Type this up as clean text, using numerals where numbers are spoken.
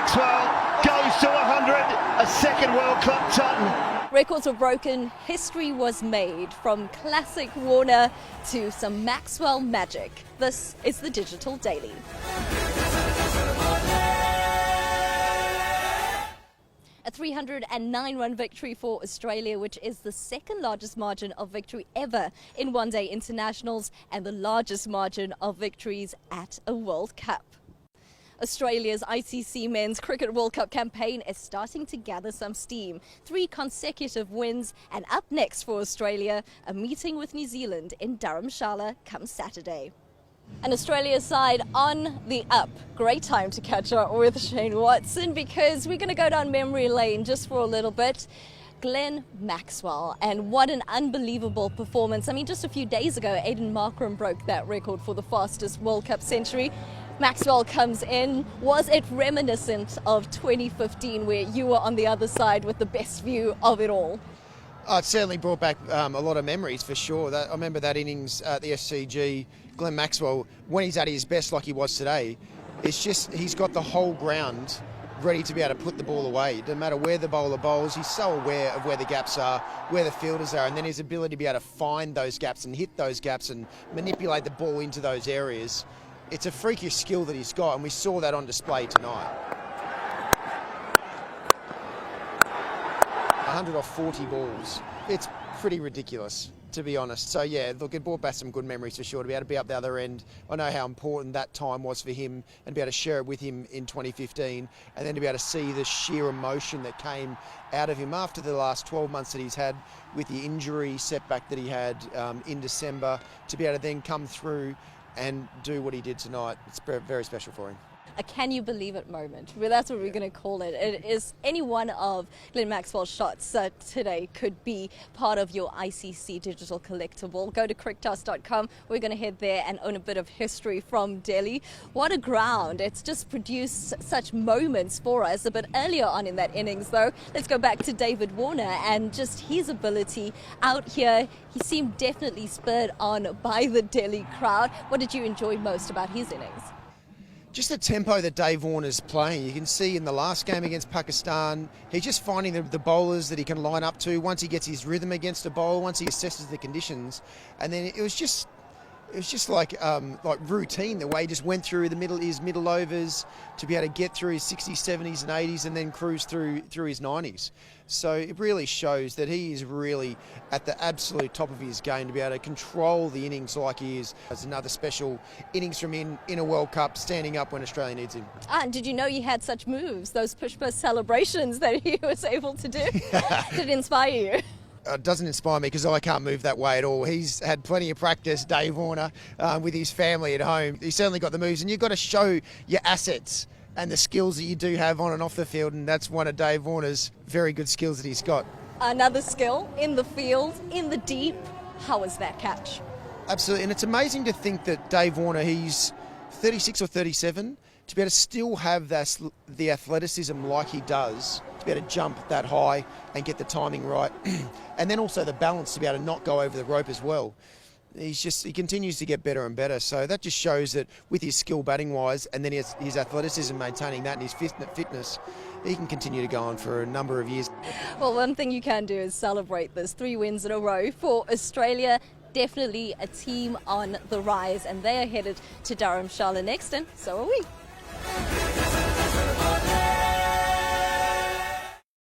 Maxwell goes to 100, a second World Cup ton. Records were broken, history was made, from classic Warner to some Maxwell magic. This is the Digital Daily. A 309-run victory for Australia, which is the second largest margin of victory ever in one-day internationals and the largest margin of victories at a World Cup. Australia's ICC Men's Cricket World Cup campaign is starting to gather some steam. 3 consecutive wins, and up next for Australia, a meeting with New Zealand in Dharamshala come Saturday. An Australia side on the up. Great time to catch up with Shane Watson, because we're going to go down memory lane just for a little bit. Glenn Maxwell, and what an unbelievable performance. I mean, just a few days ago, Aiden Markram broke that record for the fastest World Cup century. Maxwell comes in. Was it reminiscent of 2015, where you were on the other side with the best view of it all? Oh, it certainly brought back a lot of memories for sure. I remember that innings at the SCG. Glenn Maxwell, when he's at his best like he was today, it's just he's got the whole ground ready to be able to put the ball away. No matter where the bowler bowls, he's so aware of where the gaps are, where the fielders are, and then his ability to be able to find those gaps and hit those gaps and manipulate the ball into those areas. It's a freakish skill that he's got, and we saw that on display tonight. 100 off 40 balls. It's pretty ridiculous, to be honest. So yeah, look, it brought back some good memories for sure, to be able to be up the other end. I know how important that time was for him, and be able to share it with him in 2015, and then to be able to see the sheer emotion that came out of him after the last 12 months that he's had with the injury setback that he had in December, to be able to then come through and do what he did tonight. It's very special for him. A can you believe it moment. Well, that's what we're going to call it. It is any one of Glenn Maxwell's shots today could be part of your ICC digital collectible. Go to cricktoss.com. We're going to head there and own a bit of history from Delhi. What a ground. It's just produced such moments for us. A bit earlier on in that innings, though, let's go back to David Warner and just his ability out here. He seemed definitely spurred on by the Delhi crowd. What did you enjoy most about his innings? Just the tempo that Dave Warner's playing. You can see in the last game against Pakistan, he's just finding the bowlers that he can line up to once he gets his rhythm against a bowler, once he assesses the conditions. And then it was just like routine, the way he just went through his middle overs to be able to get through his 60s, 70s and 80s and then cruise through his 90s. So it really shows that he is really at the absolute top of his game to be able to control the innings like he is. There's another special innings from in a World Cup, standing up when Australia needs him. And did you know he had such moves, those push-push celebrations that he was able to do? Did it inspire you? It doesn't inspire me, because I can't move that way at all. He's had plenty of practice, Dave Warner, with his family at home. He's certainly got the moves, and you've got to show your assets and the skills that you do have on and off the field, and that's one of Dave Warner's very good skills that he's got. Another skill in the field, in the deep. How was that catch? Absolutely, and it's amazing to think that Dave Warner, he's 36 or 37, to be able to still have the athleticism like he does, to be able to jump that high and get the timing right, and then also the balance to be able to not go over the rope as well. He continues to get better and better. So that just shows that with his skill batting wise, and then his athleticism maintaining that, and his fitness, he can continue to go on for a number of years. Well, one thing you can do is celebrate this. 3 wins in a row for Australia. Definitely a team on the rise, and they are headed to Dharamshala next, and so are we.